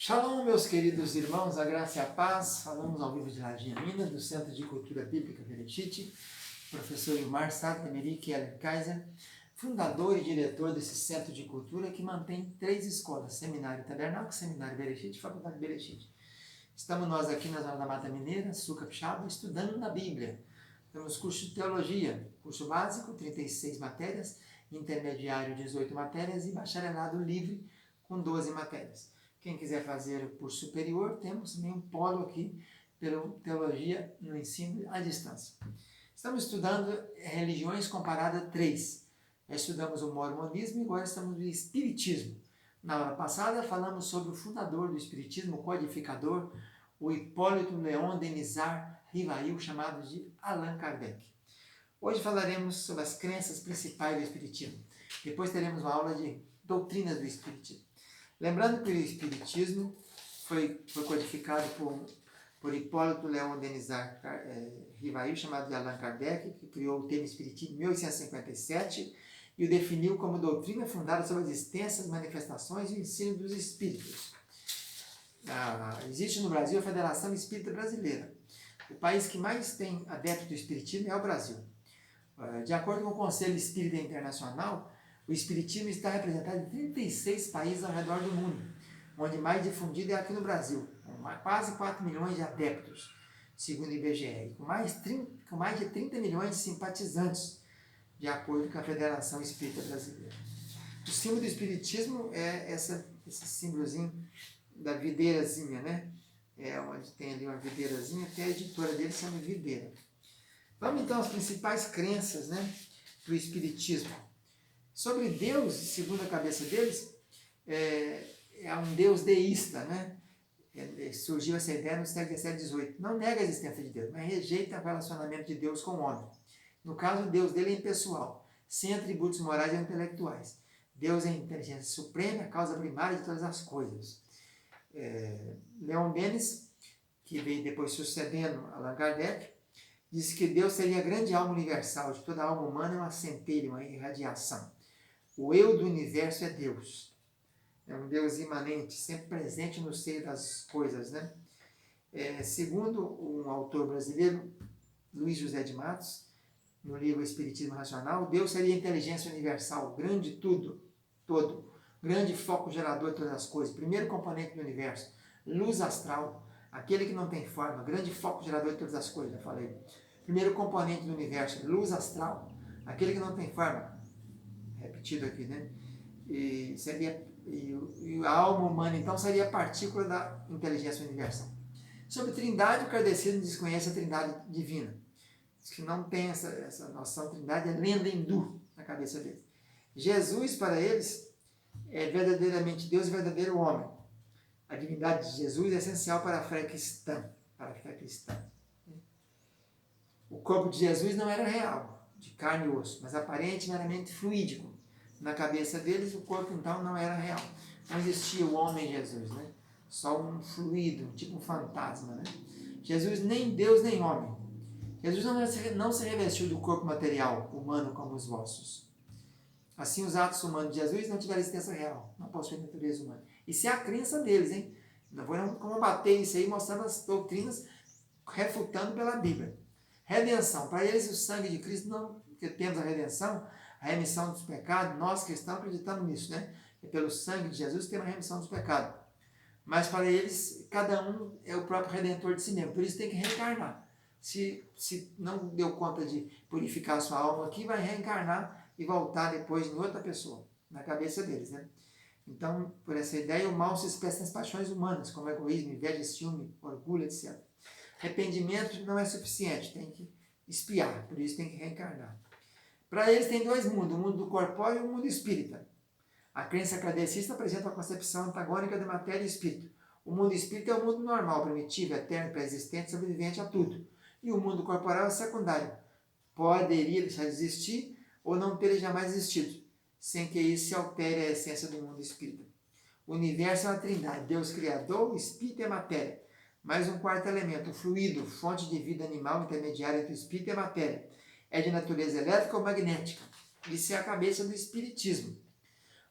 Shalom, meus queridos irmãos, a graça e a paz. Falamos ao vivo de Laje Minas, do Centro de Cultura Bíblica Bereshit, professor Ilmar Sata Merik Eller Kaiser, fundador e diretor desse Centro de Cultura que mantém 3 escolas, Seminário Tabernáculo, Seminário Bereshit e Faculdade Bereshit. Estamos nós aqui na Zona da Mata Mineira, Sul Capixaba, estudando na Bíblia. Temos curso de Teologia, curso básico, 36 matérias, intermediário, 18 matérias e bacharelado livre, com 12 matérias. Quem quiser fazer o curso superior, temos também um polo aqui pela Teologia no Ensino à Distância. Estamos estudando religiões comparadas a 3. Já estudamos o mormonismo e agora estamos no Espiritismo. Na aula passada falamos sobre o fundador do Espiritismo, o codificador, o Hipólito Leon Denisar Rivail, chamado de Allan Kardec. Hoje falaremos sobre as crenças principais do Espiritismo. Depois teremos uma aula de doutrinas do Espiritismo. Lembrando que o Espiritismo foi codificado por Hipólito Leon Denisar Rivail, chamado de Allan Kardec, que criou o termo Espiritismo em 1857 e o definiu como doutrina fundada sobre as existências, manifestações e o ensino dos espíritos. Existe no Brasil a Federação Espírita Brasileira. O país que mais tem adeptos do Espiritismo é o Brasil. De acordo com o Conselho Espírita Internacional, o Espiritismo está representado em 36 países ao redor do mundo, onde mais difundido é aqui no Brasil, com quase 4 milhões de adeptos, segundo o IBGE, e com mais de 30 milhões de simpatizantes, de acordo com a Federação Espírita Brasileira. O símbolo do Espiritismo é esse símbolozinho da videirazinha, né? Onde tem ali uma videirazinha, até a editora dele se chama Videira. Vamos então às principais crenças, né, do Espiritismo. Sobre Deus, segundo a cabeça deles, é um Deus deísta, né? Surgiu essa ideia no século XVII e XVIII. Não nega a existência de Deus, mas rejeita o relacionamento de Deus com o homem. No caso, Deus dele é impessoal, sem atributos morais ou intelectuais. Deus é a inteligência suprema, a causa primária de todas as coisas. Leon Denis, que veio depois sucedendo Allan Kardec, disse que Deus seria a grande alma universal, de toda a alma humana é uma centelha, uma irradiação. O eu do universo é Deus. É um Deus imanente, sempre presente no seio das coisas, né? Segundo um autor brasileiro, Luiz José de Matos, no livro Espiritismo Racional, Deus seria a inteligência universal, grande tudo, todo, grande foco gerador de todas as coisas, primeiro componente do universo, luz astral, aquele que não tem forma, grande foco gerador de todas as coisas, já falei. Primeiro componente do universo, luz astral, aquele que não tem forma, repetido aqui, né? E a alma humana, então, seria a partícula da inteligência universal. Sobre trindade, o kardecismo desconhece a trindade divina. Diz que não tem essa noção de trindade, é lenda hindu na cabeça deles. Jesus, para eles, é verdadeiramente Deus e verdadeiro homem. A divindade de Jesus é essencial para a fé cristã. O corpo de Jesus não era real, de carne e osso, mas aparente, meramente fluídico. Na cabeça deles, o corpo, então, não era real. Não existia o homem Jesus, né? Só um fluido, tipo um fantasma, né? Jesus nem Deus nem homem. Jesus não se revestiu do corpo material, humano, como os vossos. Assim, os atos humanos de Jesus não tiveram existência real, não possuem natureza humana. Isso é a crença deles, hein? Não vou combater isso aí, mostrando as doutrinas, refutando pela Bíblia. Redenção. Para eles, o sangue de Cristo, não, que temos a redenção, a remissão dos pecados, nós cristãos acreditamos nisso, né? Que pelo sangue de Jesus temos a remissão dos pecados. Mas para eles, cada um é o próprio redentor de si mesmo, por isso tem que reencarnar. Se não deu conta de purificar a sua alma aqui, vai reencarnar e voltar depois em outra pessoa, na cabeça deles, né? Então, por essa ideia, o mal se expressa nas paixões humanas, como egoísmo, inveja, ciúme, orgulho, etc. Arrependimento não é suficiente, tem que expiar, por isso tem que reencarnar. Para eles tem 2 mundos, o mundo do corpóreo e o mundo espírita. A crença kardecista apresenta uma concepção antagônica de matéria e espírito. O mundo espírita é o mundo normal, primitivo, eterno, pré-existente, sobrevivente a tudo. E o mundo corporal é secundário. Poderia deixar de existir ou não ter jamais existido, sem que isso se altere a essência do mundo espírita. O universo é uma trindade, Deus criador, o espírito e a matéria. Mais um quarto elemento, o fluido, fonte de vida animal intermediária entre o espírito e a matéria. É de natureza elétrica ou magnética. Isso é a cabeça do espiritismo.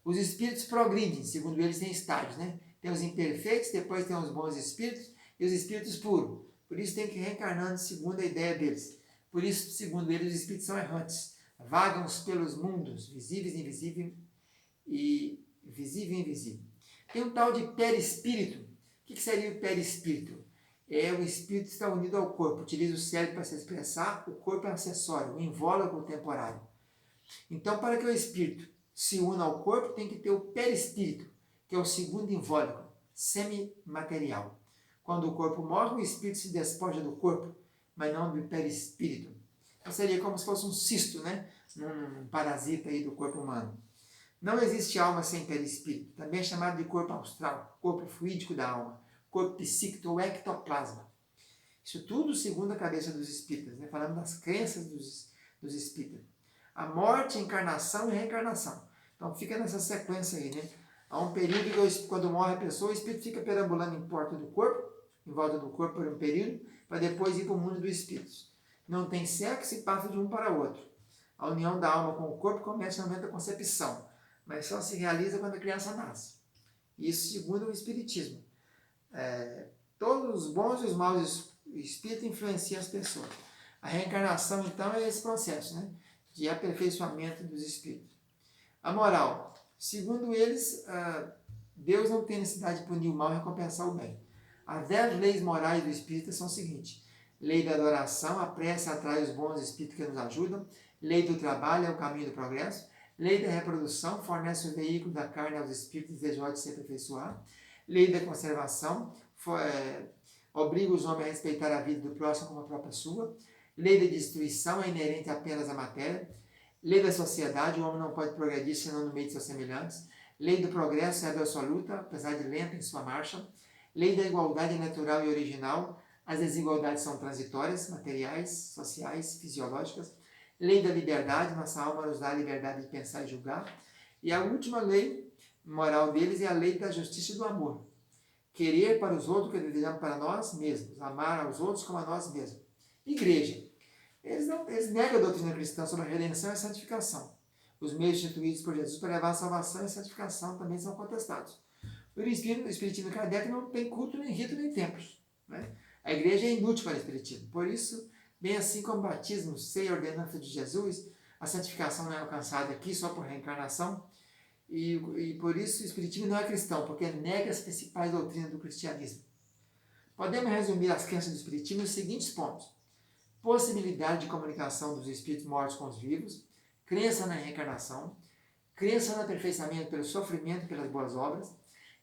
Os espíritos progridem, segundo eles, têm estágios, né? Tem os imperfeitos, depois tem os bons espíritos e os espíritos puros. Por isso tem que ir reencarnando segundo a ideia deles. Por isso, segundo eles, os espíritos são errantes. Vagam pelos mundos, visíveis e invisíveis, e visível e invisível. Tem um tal de perispírito. O que seria o perispírito? É o espírito que está unido ao corpo, utiliza o cérebro para se expressar, o corpo é um acessório, um invólucro temporário. Então, para que o espírito se una ao corpo, tem que ter o perispírito, que é o segundo invólucro, semimaterial. Quando o corpo morre, o espírito se despoja do corpo, mas não do perispírito. Então seria como se fosse um cisto, né? Um parasita aí do corpo humano. Não existe alma sem perispírito, também é chamado de corpo astral, corpo fluídico da alma, corpo psíquico ou ectoplasma. Isso tudo segundo a cabeça dos espíritas, né? Falando das crenças dos espíritas. A morte, a encarnação e a reencarnação. Então fica nessa sequência aí, né? Há um período que quando morre a pessoa, o espírito fica perambulando em volta do corpo por um período, para depois ir para o mundo dos espíritos. Não tem sexo e passa de um para o outro. A união da alma com o corpo começa no momento da concepção, mas só se realiza quando a criança nasce. Isso segundo o Espiritismo. Todos os bons e os maus espíritos influenciam as pessoas. A reencarnação, então, é esse processo, né, de aperfeiçoamento dos espíritos. A moral. Segundo eles, Deus não tem necessidade de punir o mal e recompensar o bem. As 10 leis morais do espírita são as seguintes. Lei da adoração, a prece atrai os bons espíritos que nos ajudam. Lei do trabalho, é o caminho do progresso. Lei da reprodução, fornece o veículo da carne aos espíritos desejosos de se aperfeiçoar. Lei da conservação, obriga os homens a respeitar a vida do próximo como a própria sua. Lei da destruição, é inerente apenas à matéria. Lei da sociedade, o homem não pode progredir senão no meio de seus semelhantes. Lei do progresso, é absoluta, apesar de lenta em sua marcha. Lei da igualdade natural e original, as desigualdades são transitórias, materiais, sociais, fisiológicas. Lei da liberdade, nossa alma nos dá a liberdade de pensar e julgar. E a última lei moral deles é a lei da justiça e do amor. Querer para os outros o que desejamos para nós mesmos, amar aos outros como a nós mesmos. Igreja. Eles negam a doutrina cristã sobre a redenção e a santificação. Os meios instituídos por Jesus para levar a salvação e a santificação também são contestados. O Espiritismo de Kardec não tem culto, nem rito, nem templos, né? A igreja é inútil para o Espiritismo. Por isso, bem assim como o batismo, ceia e ordenança de Jesus, a santificação não é alcançada aqui só por reencarnação. E por isso o Espiritismo não é cristão, porque nega as principais doutrinas do cristianismo. Podemos resumir as crenças do Espiritismo nos seguintes pontos. Possibilidade de comunicação dos espíritos mortos com os vivos, crença na reencarnação, crença no aperfeiçoamento pelo sofrimento e pelas boas obras,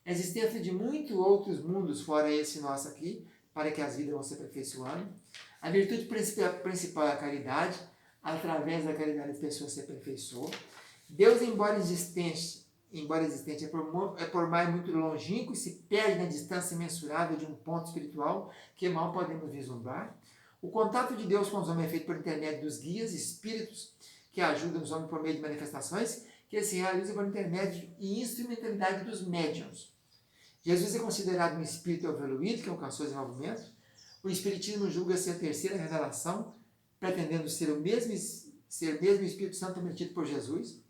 existência de muitos outros mundos fora esse nosso aqui, para que as vidas vão se aperfeiçoando. A virtude principal é a caridade, através da caridade as pessoas se aperfeiçoam. Deus, embora existente é por mais muito longínquo e se perde na distância imensurável de um ponto espiritual que mal podemos vislumbrar. O contato de Deus com os homens é feito por intermédio dos guias, espíritos, que ajudam os homens por meio de manifestações, que se realizam por intermédio e instrumentalidade dos médiuns. Jesus é considerado um espírito evoluído que alcançou desenvolvimento. O Espiritismo julga ser a terceira revelação, pretendendo ser o mesmo Espírito Santo prometido por Jesus.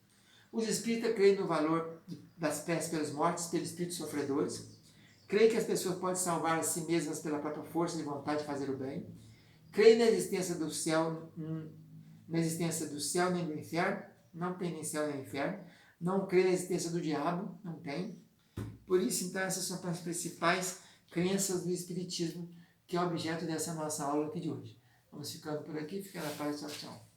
Os espíritas creem no valor das preces pelos mortos, pelos espíritos sofredores. Creem que as pessoas podem salvar a si mesmas pela própria força de vontade de fazer o bem. Creem na existência do céu, nem do inferno. Não tem nem céu nem inferno. Não creem na existência do diabo. Não tem. Por isso, então, essas são as principais crenças do Espiritismo, que é objeto dessa nossa aula aqui de hoje. Vamos ficando por aqui. Fica na paz. Tchau, tchau.